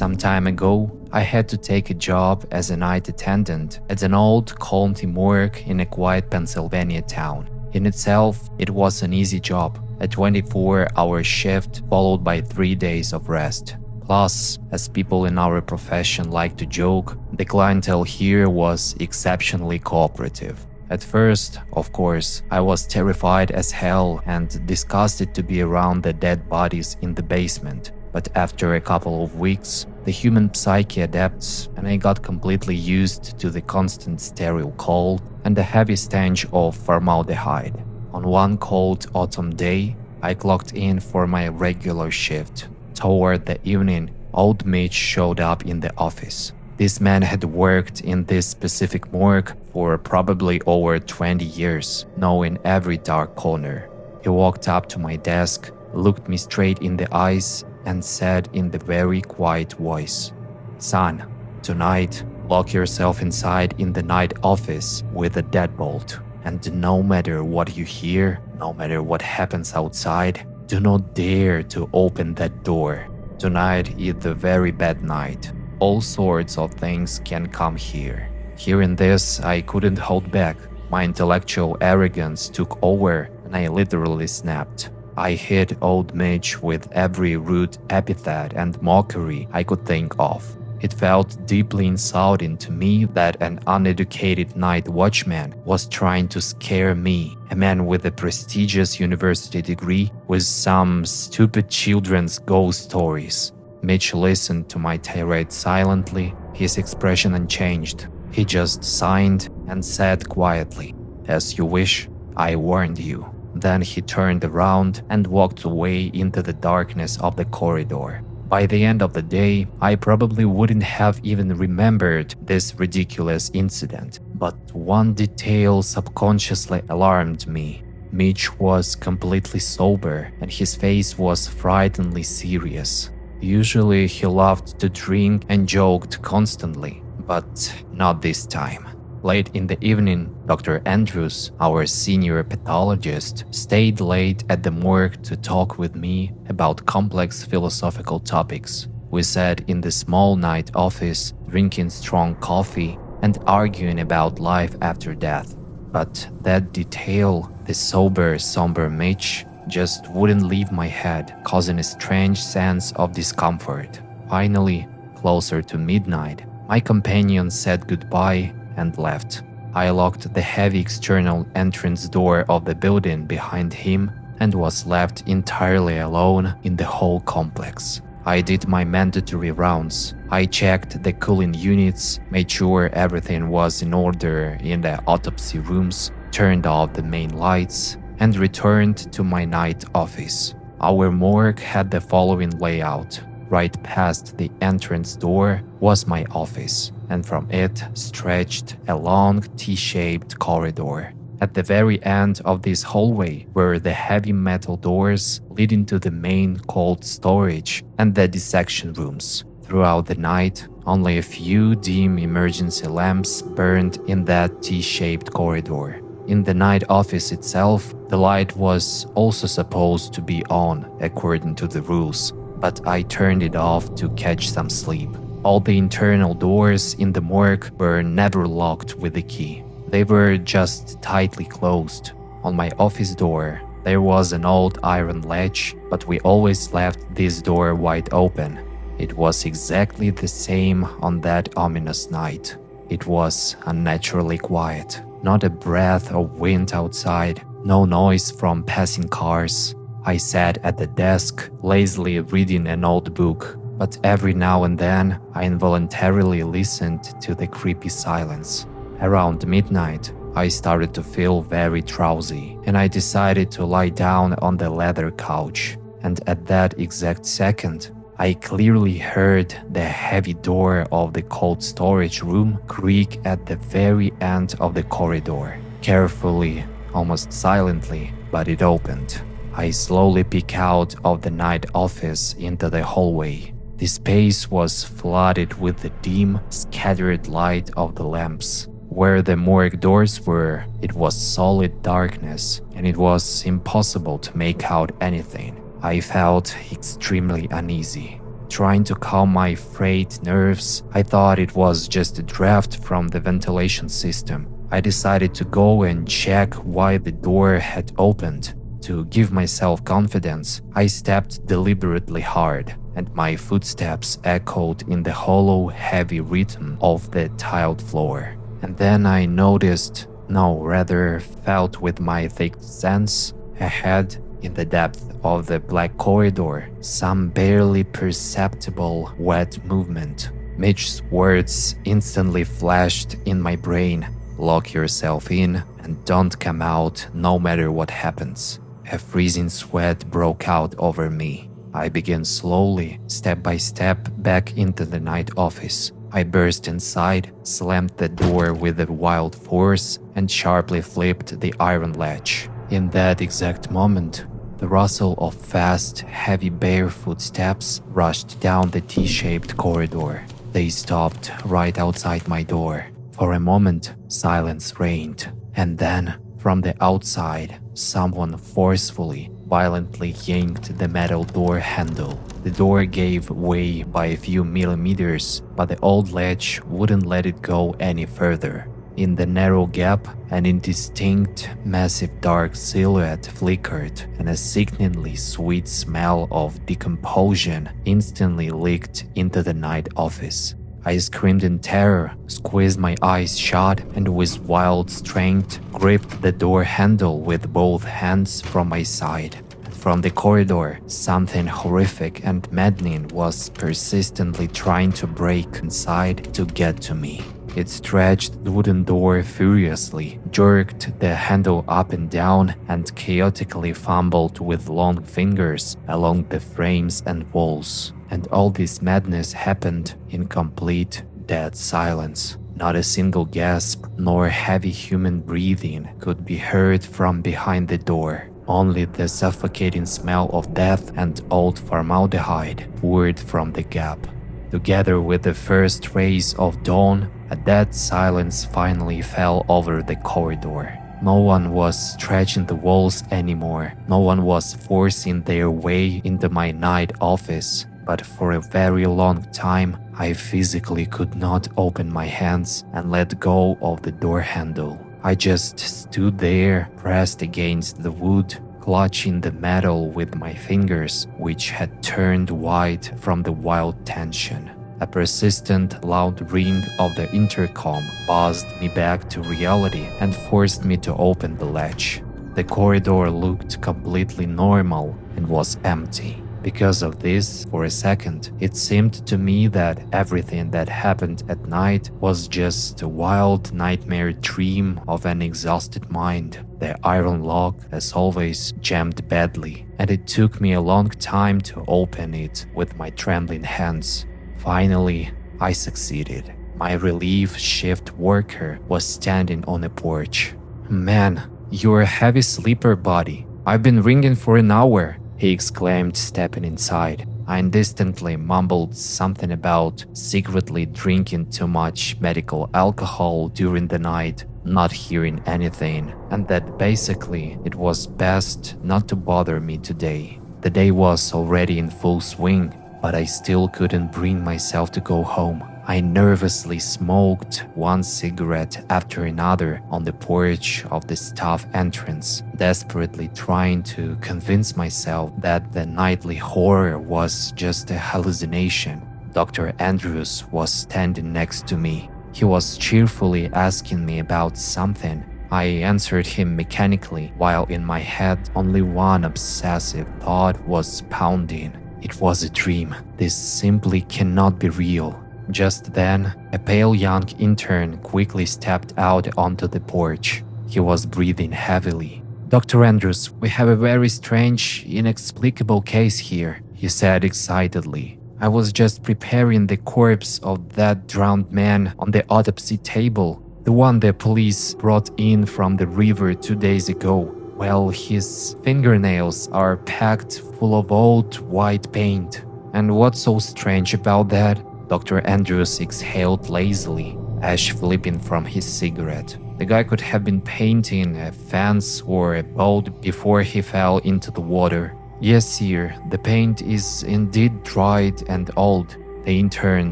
Some time ago, I had to take a job as a night attendant at an old county morgue in a quiet Pennsylvania town. In itself, it was an easy job, a 24-hour shift followed by 3 days of rest. Plus, as people in our profession like to joke, the clientele here was exceptionally cooperative. At first, of course, I was terrified as hell and disgusted to be around the dead bodies in the basement. But after a couple of weeks, the human psyche adapts and I got completely used to the constant sterile cold and the heavy stench of formaldehyde. On one cold autumn day, I clocked in for my regular shift. Toward the evening, old Mitch showed up in the office. This man had worked in this specific morgue for probably over 20 years, knowing every dark corner. He walked up to my desk, looked me straight in the eyes, and said in the very quiet voice, "Son, tonight, lock yourself inside in the night office with a deadbolt. And no matter what you hear, no matter what happens outside, do not dare to open that door. Tonight is the very bad night. All sorts of things can come here." Hearing this, I couldn't hold back. My intellectual arrogance took over and I literally snapped. I hit old Mitch with every rude epithet and mockery I could think of. It felt deeply insulting to me that an uneducated night watchman was trying to scare me, a man with a prestigious university degree, with some stupid children's ghost stories. Mitch listened to my tirade silently, his expression unchanged. He just signed and said quietly, "As you wish, I warned you." Then he turned around and walked away into the darkness of the corridor. By the end of the day, I probably wouldn't have even remembered this ridiculous incident, but one detail subconsciously alarmed me. Mitch was completely sober and his face was frighteningly serious. Usually he loved to drink and joked constantly, but not this time. Late in the evening, Dr. Andrews, our senior pathologist, stayed late at the morgue to talk with me about complex philosophical topics. We sat in the small night office, drinking strong coffee and arguing about life after death. But that detail, the sober, somber Mitch, just wouldn't leave my head, causing a strange sense of discomfort. Finally, closer to midnight, my companion said goodbye and left. I locked the heavy external entrance door of the building behind him and was left entirely alone in the whole complex. I did my mandatory rounds. I checked the cooling units, made sure everything was in order in the autopsy rooms, turned off the main lights, and returned to my night office. Our morgue had the following layout. Right past the entrance door was my office, and from it stretched a long T-shaped corridor. At the very end of this hallway were the heavy metal doors leading to the main cold storage and the dissection rooms. Throughout the night, only a few dim emergency lamps burned in that T-shaped corridor. In the night office itself, the light was also supposed to be on according to the rules, but I turned it off to catch some sleep. All the internal doors in the morgue were never locked with a key. They were just tightly closed. On my office door, there was an old iron latch, but we always left this door wide open. It was exactly the same on that ominous night. It was unnaturally quiet. Not a breath of wind outside, no noise from passing cars. I sat at the desk, lazily reading an old book, but every now and then I involuntarily listened to the creepy silence. Around midnight, I started to feel very drowsy, and I decided to lie down on the leather couch. And at that exact second, I clearly heard the heavy door of the cold storage room creak at the very end of the corridor. Carefully, almost silently, but it opened. I slowly peeked out of the night office into the hallway. The space was flooded with the dim, scattered light of the lamps. Where the morgue doors were, it was solid darkness, and it was impossible to make out anything. I felt extremely uneasy. Trying to calm my frayed nerves, I thought it was just a draft from the ventilation system. I decided to go and check why the door had opened. To give myself confidence, I stepped deliberately hard, and my footsteps echoed in the hollow, heavy rhythm of the tiled floor. And then I noticed, no, rather felt with my sixth sense, ahead, in the depth of the black corridor, some barely perceptible wet movement. Mitch's words instantly flashed in my brain. Lock yourself in and don't come out no matter what happens. A freezing sweat broke out over me. I began slowly, step by step, back into the night office. I burst inside, slammed the door with a wild force, and sharply flipped the iron latch. In that exact moment, the rustle of fast, heavy barefoot steps rushed down the T-shaped corridor. They stopped right outside my door. For a moment, silence reigned, and then, from the outside, someone forcefully, violently yanked the metal door handle. The door gave way by a few millimeters, but the old latch wouldn't let it go any further. In the narrow gap, an indistinct, massive dark silhouette flickered, and a sickeningly sweet smell of decomposition instantly leaked into the night office. I screamed in terror, squeezed my eyes shut, and with wild strength gripped the door handle with both hands from my side. From the corridor, something horrific and maddening was persistently trying to break inside to get to me. It stretched the wooden door furiously, jerked the handle up and down, and chaotically fumbled with long fingers along the frames and walls. And all this madness happened in complete, dead silence. Not a single gasp nor heavy human breathing could be heard from behind the door. Only the suffocating smell of death and old formaldehyde poured from the gap. Together with the first rays of dawn, a dead silence finally fell over the corridor. No one was stretching the walls anymore. No one was forcing their way into my night office. But for a very long time, I physically could not open my hands and let go of the door handle. I just stood there, pressed against the wood, clutching the metal with my fingers, which had turned white from the wild tension. A persistent, loud ring of the intercom buzzed me back to reality and forced me to open the latch. The corridor looked completely normal and was empty. Because of this, for a second, it seemed to me that everything that happened at night was just a wild nightmare dream of an exhausted mind. The iron lock, as always, jammed badly, and it took me a long time to open it with my trembling hands. Finally, I succeeded. My relief shift worker was standing on a porch. "Man, you're a heavy sleeper, buddy. I've been ringing for an hour," he exclaimed, stepping inside. I instantly mumbled something about secretly drinking too much medical alcohol during the night, not hearing anything, and that basically it was best not to bother me today. The day was already in full swing, but I still couldn't bring myself to go home. I nervously smoked one cigarette after another on the porch of the staff entrance, desperately trying to convince myself that the nightly horror was just a hallucination. Dr. Andrews was standing next to me. He was cheerfully asking me about something. I answered him mechanically, while in my head only one obsessive thought was pounding. It was a dream. This simply cannot be real. Just then, a pale young intern quickly stepped out onto the porch. He was breathing heavily. "Dr. Andrews, we have a very strange, inexplicable case here," he said excitedly. "I was just preparing the corpse of that drowned man on the autopsy table, the one the police brought in from the river 2 days ago. Well, his fingernails are packed full of old white paint. And what's so strange about that?" Dr. Andrews exhaled lazily, ash flipping from his cigarette. "The guy could have been painting a fence or a boat before he fell into the water. Yes, sir, the paint is indeed dried and old. The intern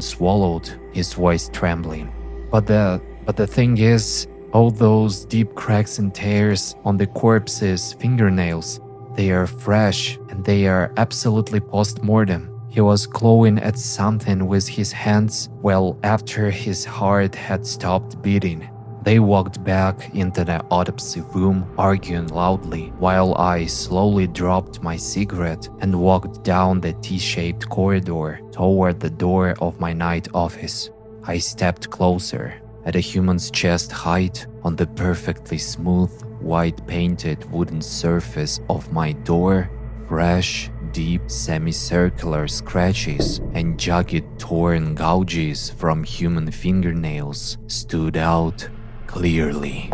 swallowed, his voice trembling. But the thing is, all those deep cracks and tears on the corpse's fingernails, they are fresh and they are absolutely post-mortem. He was clawing at something with his hands well after his heart had stopped beating. They walked back into the autopsy room, arguing loudly, while I slowly dropped my cigarette and walked down the T-shaped corridor toward the door of my night office. I stepped closer. At a human's chest height, on the perfectly smooth, white-painted wooden surface of my door, fresh, deep semicircular scratches and jagged torn gouges from human fingernails stood out clearly.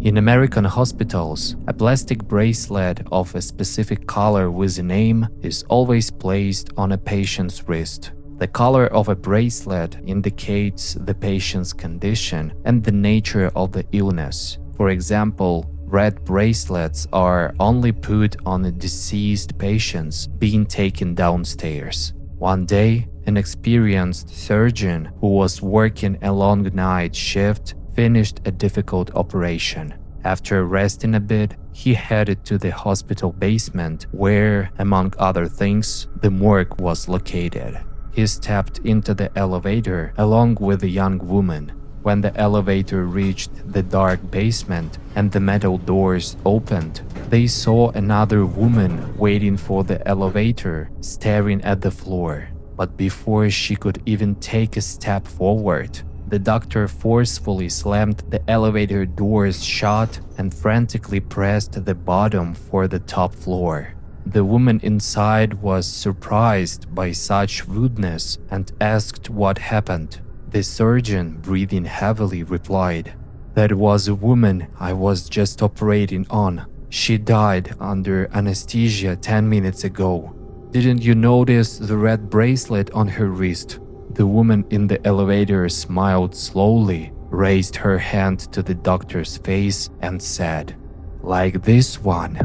In American hospitals, a plastic bracelet of a specific color with a name is always placed on a patient's wrist. The color of a bracelet indicates the patient's condition and the nature of the illness. For example, red bracelets are only put on deceased patients being taken downstairs. One day, an experienced surgeon who was working a long night shift finished a difficult operation. After resting a bit, he headed to the hospital basement where, among other things, the morgue was located. He stepped into the elevator along with a young woman. When the elevator reached the dark basement and the metal doors opened, they saw another woman waiting for the elevator, staring at the floor. But before she could even take a step forward, the doctor forcefully slammed the elevator doors shut and frantically pressed the bottom for the top floor. The woman inside was surprised by such rudeness and asked what happened. The surgeon, breathing heavily, replied, "That was a woman I was just operating on. She died under anesthesia 10 minutes ago. Didn't you notice the red bracelet on her wrist?" The woman in the elevator smiled slowly, raised her hand to the doctor's face and said, "Like this one."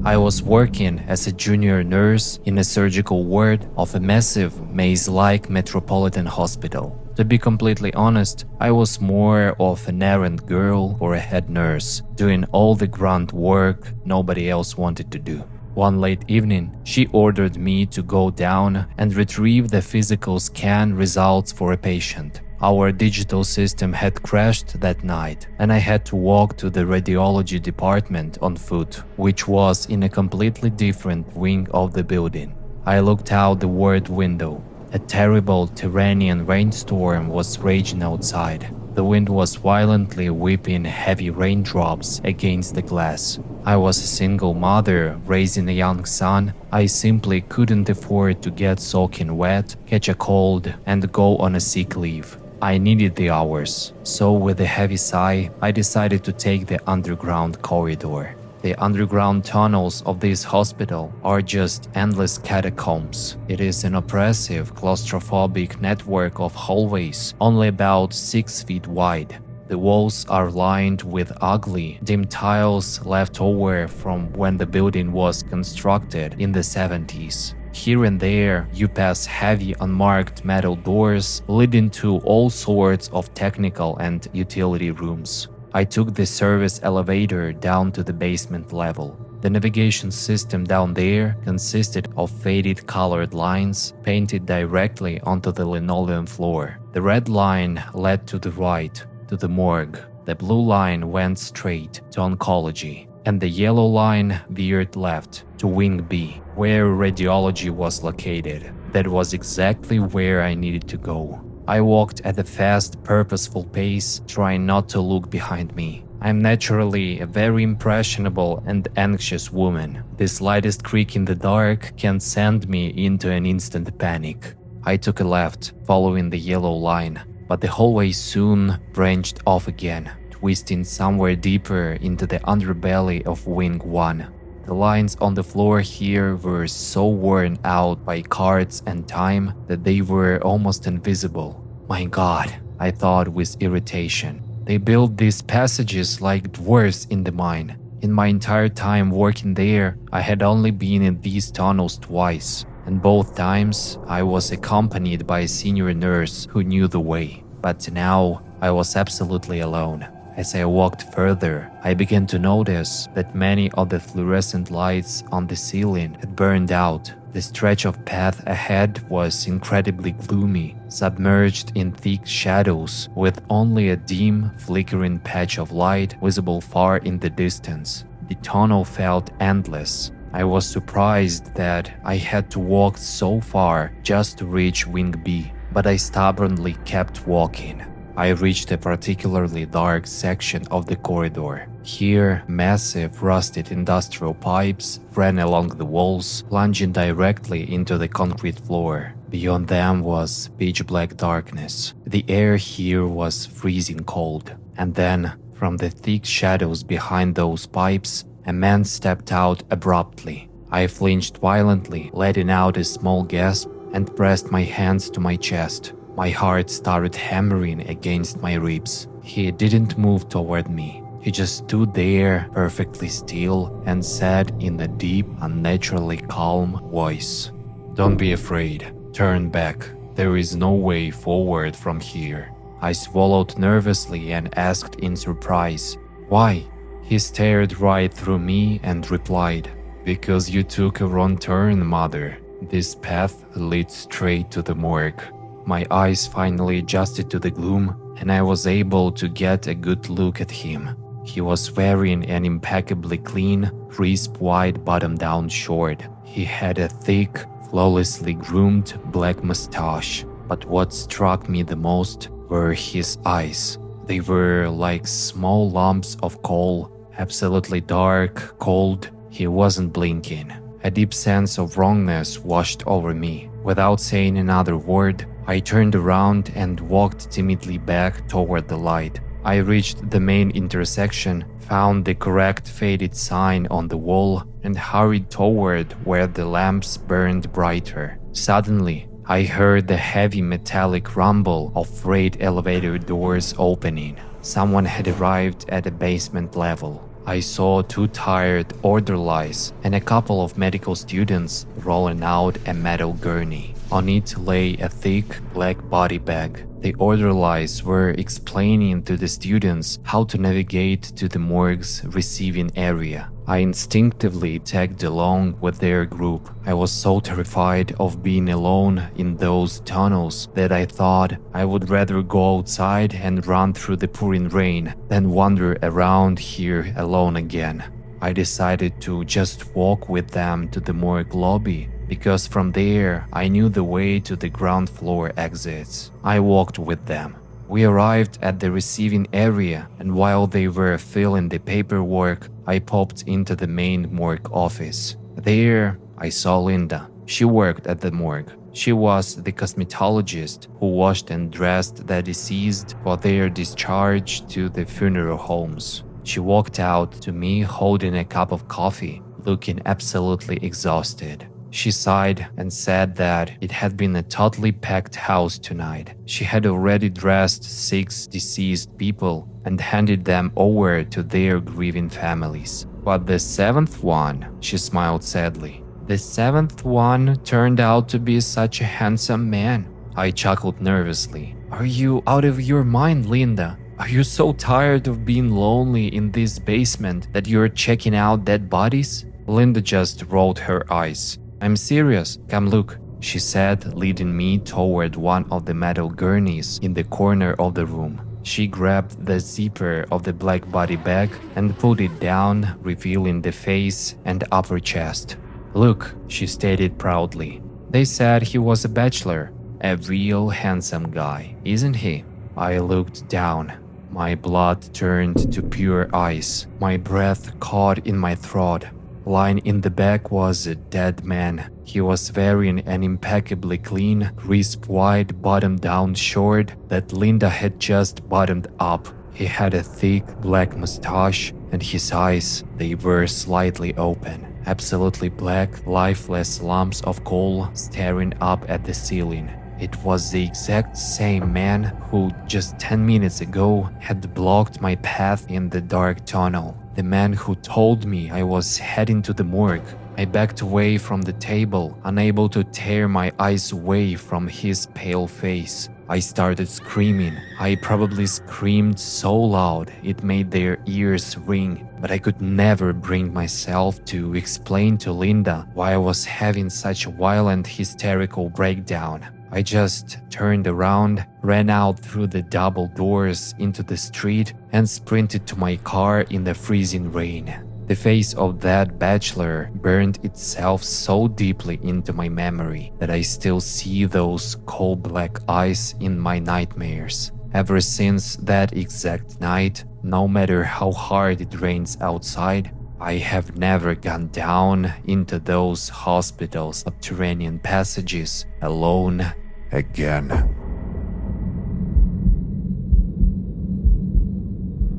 I was working as a junior nurse in a surgical ward of a massive, maze-like metropolitan hospital. To be completely honest, I was more of an errand girl or a head nurse, doing all the grunt work nobody else wanted to do. One late evening, she ordered me to go down and retrieve the physical scan results for a patient. Our digital system had crashed that night, and I had to walk to the radiology department on foot, which was in a completely different wing of the building. I looked out the ward window. A terrible Tyrannian rainstorm was raging outside. The wind was violently whipping heavy raindrops against the glass. I was a single mother raising a young son. I simply couldn't afford to get soaking wet, catch a cold, and go on a sick leave. I needed the hours, so with a heavy sigh, I decided to take the underground corridor. The underground tunnels of this hospital are just endless catacombs. It is an oppressive, claustrophobic network of hallways, only about 6 feet wide. The walls are lined with ugly, dim tiles left over from when the building was constructed in the 70s. Here and there, you pass heavy unmarked metal doors leading to all sorts of technical and utility rooms. I took the service elevator down to the basement level. The navigation system down there consisted of faded colored lines painted directly onto the linoleum floor. The red line led to the right, to the morgue. The blue line went straight to oncology, and the yellow line veered left to Wing B, where radiology was located. That was exactly where I needed to go. I walked at a fast, purposeful pace, trying not to look behind me. I'm naturally a very impressionable and anxious woman. The slightest creak in the dark can send me into an instant panic. I took a left, following the yellow line, but the hallway soon branched off again, twisting somewhere deeper into the underbelly of Wing 1. The lines on the floor here were so worn out by cards and time that they were almost invisible. My God, I thought with irritation. They built these passages like dwarfs in the mine. In my entire time working there, I had only been in these tunnels twice, and both times I was accompanied by a senior nurse who knew the way. But now I was absolutely alone. As I walked further, I began to notice that many of the fluorescent lights on the ceiling had burned out. The stretch of path ahead was incredibly gloomy, submerged in thick shadows, with only a dim, flickering patch of light visible far in the distance. The tunnel felt endless. I was surprised that I had to walk so far just to reach Wing B, but I stubbornly kept walking. I reached a particularly dark section of the corridor. Here, massive rusted industrial pipes ran along the walls, plunging directly into the concrete floor. Beyond them was pitch-black darkness. The air here was freezing cold. And then, from the thick shadows behind those pipes, a man stepped out abruptly. I flinched violently, letting out a small gasp, and pressed my hands to my chest. My heart started hammering against my ribs. He didn't move toward me. He just stood there, perfectly still, and said in a deep, unnaturally calm voice, "Don't be afraid. Turn back. There is no way forward from here." I swallowed nervously and asked in surprise, "Why?" He stared right through me and replied, "Because you took a wrong turn, mother. This path leads straight to the morgue." My eyes finally adjusted to the gloom, and I was able to get a good look at him. He was wearing an impeccably clean, crisp white bottom-down short. He had a thick, flawlessly groomed black mustache, but what struck me the most were his eyes. They were like small lumps of coal, absolutely dark, cold. He wasn't blinking. A deep sense of wrongness washed over me. Without saying another word, I turned around and walked timidly back toward the light. I reached the main intersection, found the correct faded sign on the wall, and hurried toward where the lamps burned brighter. Suddenly, I heard the heavy metallic rumble of freight elevator doors opening. Someone had arrived at the basement level. I saw two tired orderlies and a couple of medical students rolling out a metal gurney. On it lay a thick black body bag. The orderlies were explaining to the students how to navigate to the morgue's receiving area. I instinctively tagged along with their group. I was so terrified of being alone in those tunnels that I thought I would rather go outside and run through the pouring rain than wander around here alone again. I decided to just walk with them to the morgue lobby, because from there I knew the way to the ground floor exits. I walked with them. We arrived at the receiving area, and while they were filling the paperwork, I popped into the main morgue office. There, I saw Linda. She worked at the morgue. She was the cosmetologist who washed and dressed the deceased for their discharge to the funeral homes. She walked out to me holding a cup of coffee, looking absolutely exhausted. She sighed and said that it had been a totally packed house tonight. She had already dressed 6 deceased people and handed them over to their grieving families. But the 7th one, she smiled sadly. The 7th one turned out to be such a handsome man. I chuckled nervously. Are you out of your mind, Linda? Are you so tired of being lonely in this basement that you're checking out dead bodies? Linda just rolled her eyes. I'm serious, come look, she said, leading me toward one of the metal gurneys in the corner of the room. She grabbed the zipper of the black body bag and pulled it down, revealing the face and upper chest. Look, she stated proudly. They said he was a bachelor, a real handsome guy, isn't he? I looked down. My blood turned to pure ice. My breath caught in my throat. Lying in the bag was a dead man. He was wearing an impeccably clean, crisp white bottom-down short that Linda had just buttoned up. He had a thick black mustache, and his eyes, they were slightly open. Absolutely black, lifeless lumps of coal staring up at the ceiling. It was the exact same man who just 10 minutes ago had blocked my path in the dark tunnel. The man who told me I was heading to the morgue. I backed away from the table, unable to tear my eyes away from his pale face. I started screaming. I probably screamed so loud it made their ears ring, but I could never bring myself to explain to Linda why I was having such a violent hysterical breakdown. I just turned around, ran out through the double doors into the street, and sprinted to my car in the freezing rain. The face of that bachelor burned itself so deeply into my memory that I still see those coal black eyes in my nightmares. Ever since that exact night, no matter how hard it rains outside, I have never gone down into those hospital subterranean passages alone again.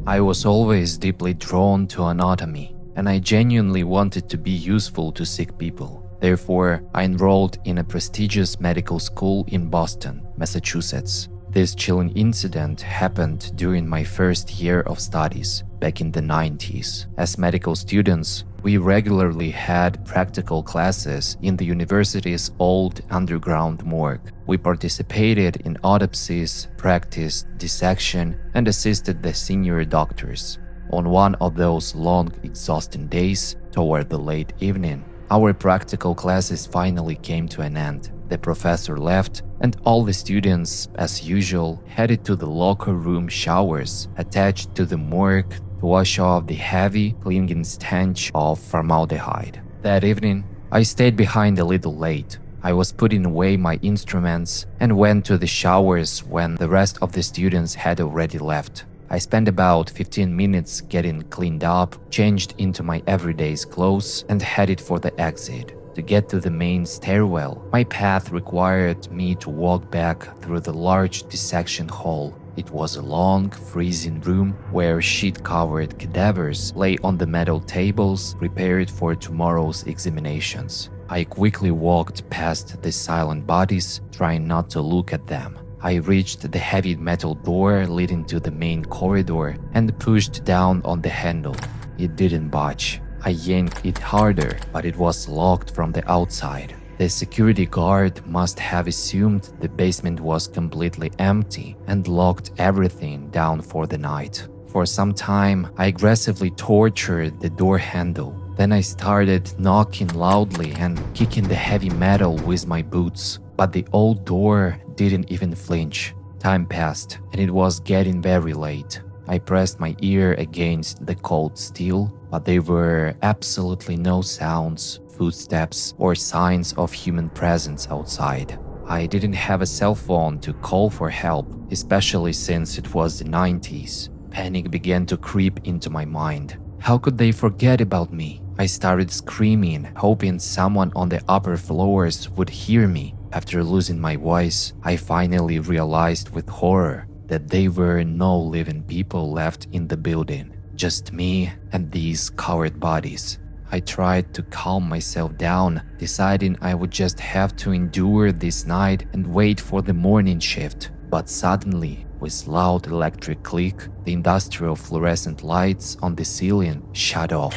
I was always deeply drawn to anatomy, and I genuinely wanted to be useful to sick people. Therefore, I enrolled in a prestigious medical school in Boston, Massachusetts. This chilling incident happened during my first year of studies, back in the 90s. As medical students, we regularly had practical classes in the university's old underground morgue. We participated in autopsies, practiced dissection, and assisted the senior doctors. On one of those long, exhausting days, toward the late evening, our practical classes finally came to an end. The professor left, and all the students, as usual, headed to the locker room showers attached to the morgue to wash off the heavy, clinging stench of formaldehyde. That evening, I stayed behind a little late. I was putting away my instruments and went to the showers when the rest of the students had already left. I spent about 15 minutes getting cleaned up, changed into my everyday clothes, and headed for the exit. To get to the main stairwell, my path required me to walk back through the large dissection hall. It was a long, freezing room where sheet-covered cadavers lay on the metal tables prepared for tomorrow's examinations. I quickly walked past the silent bodies, trying not to look at them. I reached the heavy metal door leading to the main corridor and pushed down on the handle. It didn't budge. I yanked it harder, but it was locked from the outside. The security guard must have assumed the basement was completely empty and locked everything down for the night. For some time, I aggressively tortured the door handle. Then I started knocking loudly and kicking the heavy metal with my boots. But the old door didn't even flinch. Time passed, and it was getting very late. I pressed my ear against the cold steel, but there were absolutely no sounds, footsteps, or signs of human presence outside. I didn't have a cell phone to call for help, especially since it was the 90s. Panic began to creep into my mind. How could they forget about me? I started screaming, hoping someone on the upper floors would hear me. After losing my voice, I finally realized with horror that there were no living people left in the building, just me and these coward bodies. I tried to calm myself down, deciding I would just have to endure this night and wait for the morning shift. But suddenly, with loud electric click, the industrial fluorescent lights on the ceiling shut off.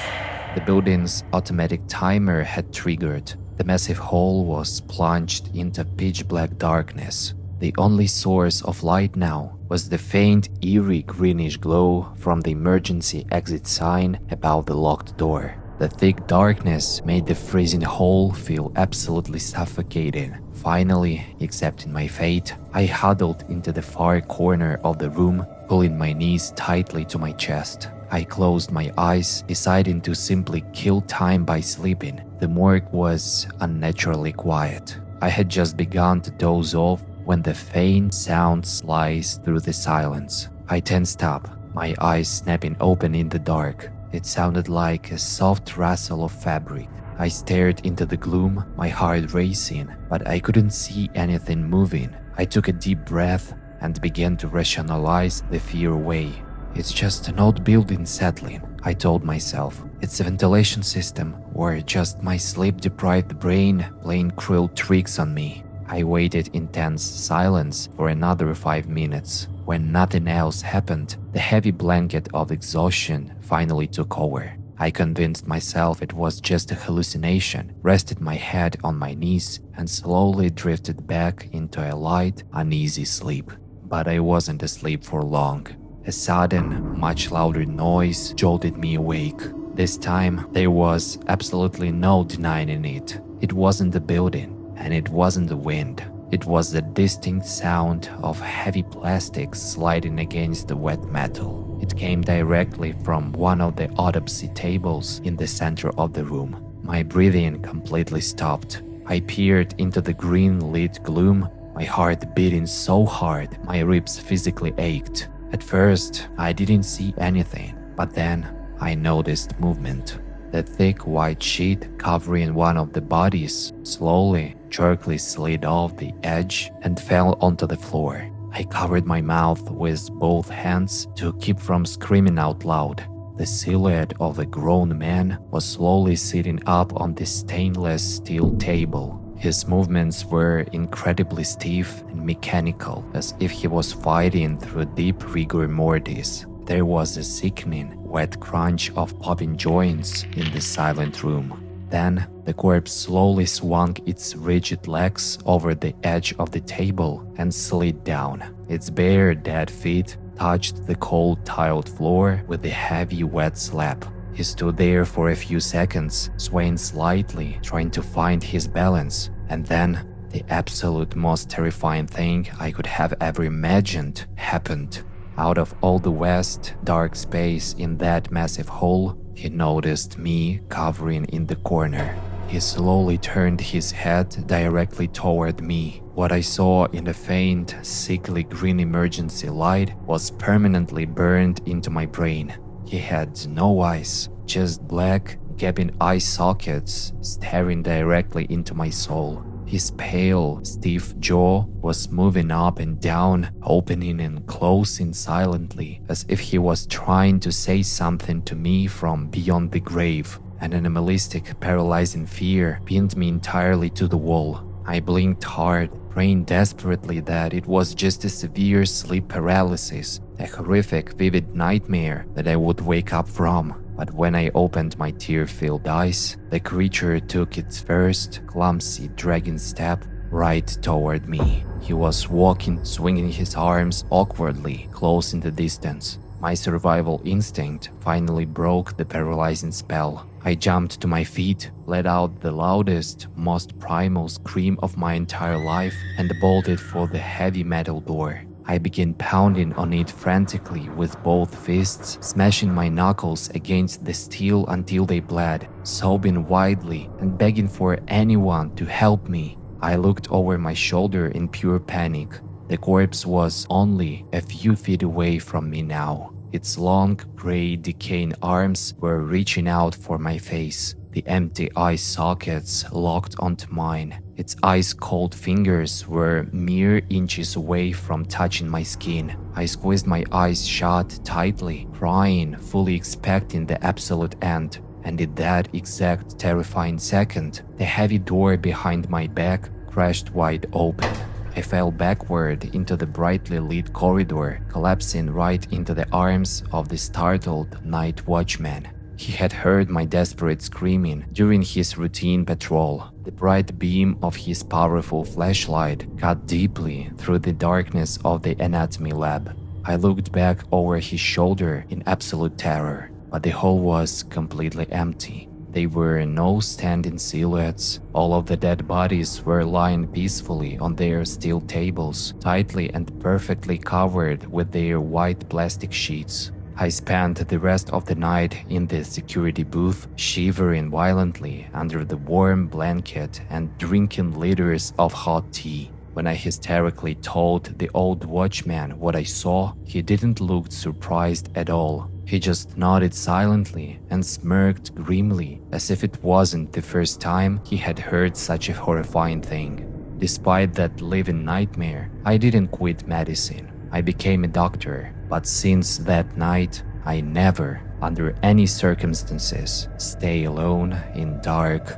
The building's automatic timer had triggered. The massive hall was plunged into pitch-black darkness. The only source of light now was the faint, eerie greenish glow from the emergency exit sign above the locked door. The thick darkness made the freezing hall feel absolutely suffocating. Finally, accepting my fate, I huddled into the far corner of the room, pulling my knees tightly to my chest. I closed my eyes, deciding to simply kill time by sleeping. The morgue was unnaturally quiet. I had just begun to doze off when the faint sound sliced through the silence. I tensed up, my eyes snapping open in the dark. It sounded like a soft rustle of fabric. I stared into the gloom, my heart racing, but I couldn't see anything moving. I took a deep breath and began to rationalize the fear away. It's just an old building settling, I told myself. It's a ventilation system, or just my sleep-deprived brain playing cruel tricks on me. I waited in tense silence for another 5 minutes. When nothing else happened, the heavy blanket of exhaustion finally took over. I convinced myself it was just a hallucination, rested my head on my knees, and slowly drifted back into a light, uneasy sleep. But I wasn't asleep for long. A sudden, much louder noise jolted me awake. This time, there was absolutely no denying it. It wasn't the building, and it wasn't the wind. It was the distinct sound of heavy plastic sliding against the wet metal. It came directly from one of the autopsy tables in the center of the room. My breathing completely stopped. I peered into the green-lit gloom, my heart beating so hard my ribs physically ached. At first, I didn't see anything, but then I noticed movement. The thick white sheet covering one of the bodies slowly, jerkily slid off the edge and fell onto the floor. I covered my mouth with both hands to keep from screaming out loud. The silhouette of a grown man was slowly sitting up on the stainless steel table. His movements were incredibly stiff and mechanical, as if he was fighting through deep rigor mortis. There was a sickening, wet crunch of popping joints in the silent room. Then, the corpse slowly swung its rigid legs over the edge of the table and slid down. Its bare, dead feet touched the cold tiled floor with a heavy, wet slap. He stood there for a few seconds, swaying slightly, trying to find his balance, and then the absolute most terrifying thing I could have ever imagined happened. Out of all the vast, dark space in that massive hole, he noticed me cowering in the corner. He slowly turned his head directly toward me. What I saw in the faint, sickly green emergency light was permanently burned into my brain. He had no eyes, just black, gaping eye sockets staring directly into my soul. His pale, stiff jaw was moving up and down, opening and closing silently, as if he was trying to say something to me from beyond the grave. An animalistic, paralyzing fear pinned me entirely to the wall. I blinked hard, praying desperately that it was just a severe sleep paralysis, a horrific, vivid nightmare that I would wake up from. But when I opened my tear-filled eyes, the creature took its first, clumsy, dragging step right toward me. He was walking, swinging his arms awkwardly, close in the distance. My survival instinct finally broke the paralyzing spell. I jumped to my feet, let out the loudest, most primal scream of my entire life, and bolted for the heavy metal door. I began pounding on it frantically with both fists, smashing my knuckles against the steel until they bled, sobbing wildly and begging for anyone to help me. I looked over my shoulder in pure panic. The corpse was only a few feet away from me now. Its long, gray, decaying arms were reaching out for my face. The empty eye sockets locked onto mine. Its ice-cold fingers were mere inches away from touching my skin. I squeezed my eyes shut tightly, crying, fully expecting the absolute end. And in that exact terrifying second, the heavy door behind my back crashed wide open. I fell backward into the brightly lit corridor, collapsing right into the arms of the startled night watchman. He had heard my desperate screaming during his routine patrol. The bright beam of his powerful flashlight cut deeply through the darkness of the anatomy lab. I looked back over his shoulder in absolute terror, but the hall was completely empty. There were no standing silhouettes. All of the dead bodies were lying peacefully on their steel tables, tightly and perfectly covered with their white plastic sheets. I spent the rest of the night in the security booth, shivering violently under the warm blanket and drinking liters of hot tea. When I hysterically told the old watchman what I saw, he didn't look surprised at all. He just nodded silently and smirked grimly, as if it wasn't the first time he had heard such a horrifying thing. Despite that living nightmare, I didn't quit medicine. I became a doctor, but since that night, I never, under any circumstances, stay alone in dark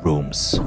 rooms.